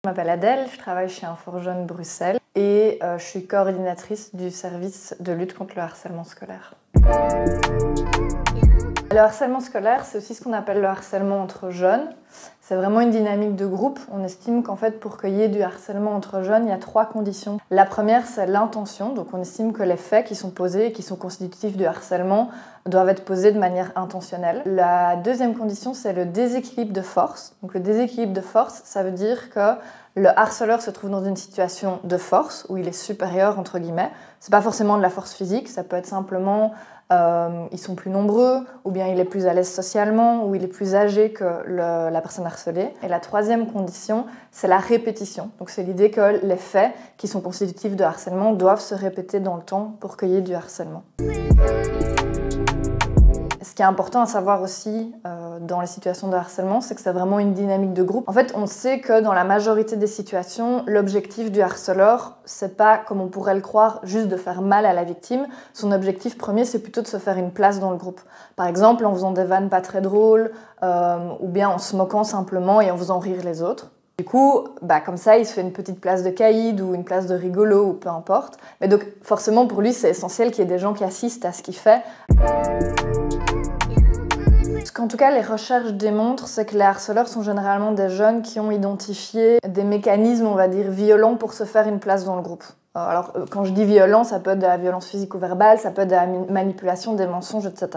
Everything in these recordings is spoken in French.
Je m'appelle Adèle, je travaille chez Info Jeunes Bruxelles et je suis coordinatrice du service de lutte contre le harcèlement scolaire. Le harcèlement scolaire, c'est aussi ce qu'on appelle le harcèlement entre jeunes. C'est vraiment une dynamique de groupe. On estime qu'en fait, pour qu'il y ait du harcèlement entre jeunes, il y a 3 conditions. La première, c'est l'intention. Donc on estime que les faits qui sont posés et qui sont constitutifs du harcèlement doivent être posés de manière intentionnelle. La deuxième condition, c'est le déséquilibre de force. Donc le déséquilibre de force, ça veut dire que le harceleur se trouve dans une situation de force, où il est supérieur, entre guillemets. C'est pas forcément de la force physique, ça peut être simplement ils sont plus nombreux, ou bien il est plus à l'aise socialement, ou il est plus âgé que la personne harcelée. Et la troisième condition, c'est la répétition. Donc c'est l'idée que les faits qui sont constitutifs de harcèlement doivent se répéter dans le temps pour qu'il y ait du harcèlement. Ce qui est important à savoir aussi dans les situations de harcèlement, c'est que c'est vraiment une dynamique de groupe. En fait, on sait que dans la majorité des situations, l'objectif du harceleur, c'est pas, comme on pourrait le croire, juste de faire mal à la victime. Son objectif premier, c'est plutôt de se faire une place dans le groupe. Par exemple, en faisant des vannes pas très drôles, ou bien en se moquant simplement et en faisant rire les autres. Du coup, comme ça, il se fait une petite place de caïd ou une place de rigolo ou peu importe. Mais donc, forcément, pour lui, c'est essentiel qu'il y ait des gens qui assistent à ce qu'il fait. Ce qu'en tout cas les recherches démontrent, c'est que les harceleurs sont généralement des jeunes qui ont identifié des mécanismes, on va dire, violents pour se faire une place dans le groupe. Alors quand je dis violent, ça peut être de la violence physique ou verbale, ça peut être de la manipulation, des mensonges, etc.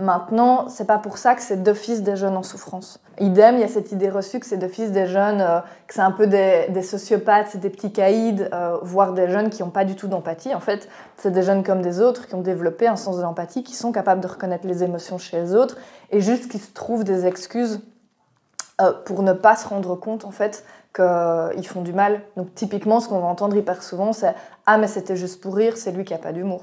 Maintenant, c'est pas pour ça que c'est d'office des jeunes en souffrance. Idem, il y a cette idée reçue que c'est d'office des jeunes, que c'est un peu des sociopathes, c'est des petits caïds, voire des jeunes qui n'ont pas du tout d'empathie. En fait, c'est des jeunes comme des autres qui ont développé un sens de l'empathie, qui sont capables de reconnaître les émotions chez les autres et juste qui se trouvent des excuses pour ne pas se rendre compte en fait qu'ils font du mal. Donc typiquement, ce qu'on va entendre hyper souvent, c'est « Ah mais c'était juste pour rire, c'est lui qui n'a pas d'humour ».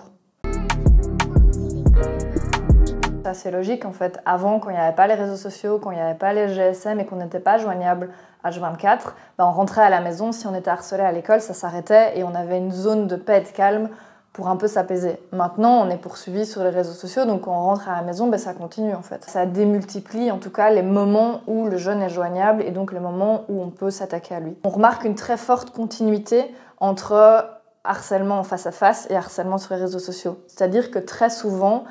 C'est assez logique en fait. Avant, quand il n'y avait pas les réseaux sociaux, quand il n'y avait pas les GSM et qu'on n'était pas joignable H24, on rentrait à la maison, si on était harcelé à l'école, ça s'arrêtait et on avait une zone de paix et de calme pour un peu s'apaiser. Maintenant, on est poursuivi sur les réseaux sociaux, donc quand on rentre à la maison, ça continue en fait. Ça démultiplie en tout cas les moments où le jeune est joignable et donc les moments où on peut s'attaquer à lui. On remarque une très forte continuité entre harcèlement en face à face et harcèlement sur les réseaux sociaux. C'est-à-dire que très souvent,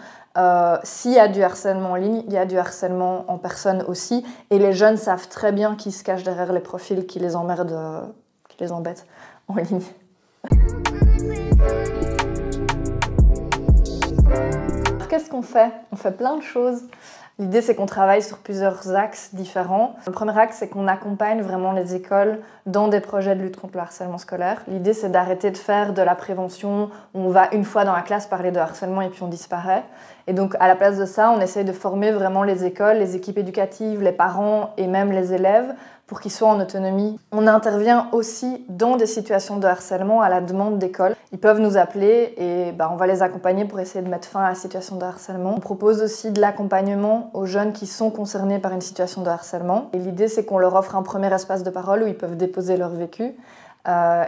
s'il y a du harcèlement en ligne, il y a du harcèlement en personne aussi. Et les jeunes savent très bien qui se cachent derrière les profils qui les emmerdent, qui les embêtent en ligne. Qu'est-ce qu'on fait? On fait plein de choses. L'idée, c'est qu'on travaille sur plusieurs axes différents. Le premier axe, c'est qu'on accompagne vraiment les écoles dans des projets de lutte contre le harcèlement scolaire. L'idée, c'est d'arrêter de faire de la prévention où on va une fois dans la classe parler de harcèlement et puis on disparaît. Et donc, à la place de ça, on essaye de former vraiment les écoles, les équipes éducatives, les parents et même les élèves pour qu'ils soient en autonomie. On intervient aussi dans des situations de harcèlement à la demande d'écoles. Ils peuvent nous appeler et on va les accompagner pour essayer de mettre fin à la situation de harcèlement. On propose aussi de l'accompagnement aux jeunes qui sont concernés par une situation de harcèlement. Et l'idée, c'est qu'on leur offre un premier espace de parole où ils peuvent déposer leur vécu.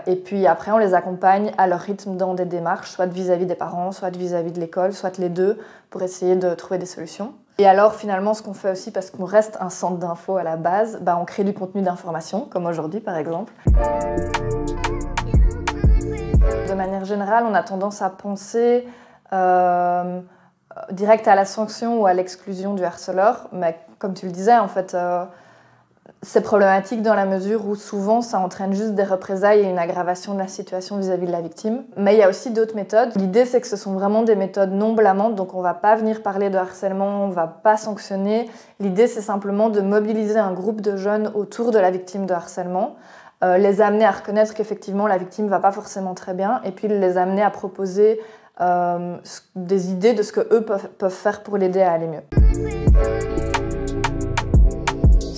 Et puis après, on les accompagne à leur rythme dans des démarches, soit vis-à-vis des parents, soit vis-à-vis de l'école, soit les deux, pour essayer de trouver des solutions. Et alors finalement, ce qu'on fait aussi, parce qu'on reste un centre d'info à la base, on crée du contenu d'information, comme aujourd'hui par exemple. De manière générale, on a tendance à penser direct à la sanction ou à l'exclusion du harceleur, mais comme tu le disais, en fait, c'est problématique dans la mesure où souvent ça entraîne juste des représailles et une aggravation de la situation vis-à-vis de la victime. Mais il y a aussi d'autres méthodes. L'idée, c'est que ce sont vraiment des méthodes non blâmantes, donc on ne va pas venir parler de harcèlement, on ne va pas sanctionner. L'idée, c'est simplement de mobiliser un groupe de jeunes autour de la victime de harcèlement, les amener à reconnaître qu'effectivement la victime ne va pas forcément très bien, et puis les amener à proposer des idées de ce qu'eux peuvent faire pour l'aider à aller mieux.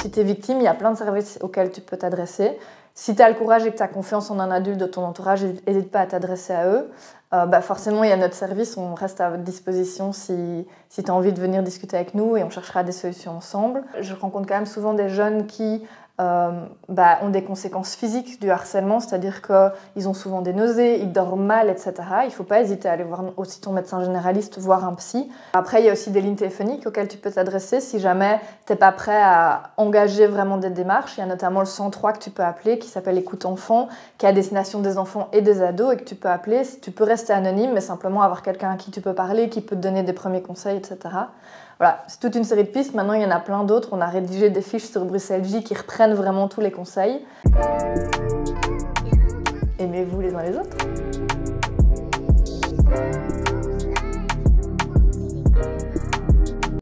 Si tu es victime, il y a plein de services auxquels tu peux t'adresser. Si tu as le courage et que tu as confiance en un adulte de ton entourage, n'hésite pas à t'adresser à eux. Forcément, il y a notre service, on reste à votre disposition si tu as envie de venir discuter avec nous et on cherchera des solutions ensemble. Je rencontre quand même souvent des jeunes qui ont des conséquences physiques du harcèlement, c'est-à-dire qu'ils ont souvent des nausées, ils dorment mal, etc. Il ne faut pas hésiter à aller voir aussi ton médecin généraliste, voir un psy. Après, il y a aussi des lignes téléphoniques auxquelles tu peux t'adresser si jamais tu n'es pas prêt à engager vraiment des démarches. Il y a notamment le 103 que tu peux appeler, qui s'appelle Écoute Enfant, qui est à destination des enfants et des ados, et que tu peux appeler. Tu peux rester anonyme, mais simplement avoir quelqu'un à qui tu peux parler, qui peut te donner des premiers conseils, etc. Voilà, c'est toute une série de pistes. Maintenant, il y en a plein d'autres. On a rédigé des fiches sur Bruxelles J qui reprennent vraiment tous les conseils. Aimez-vous les uns les autres.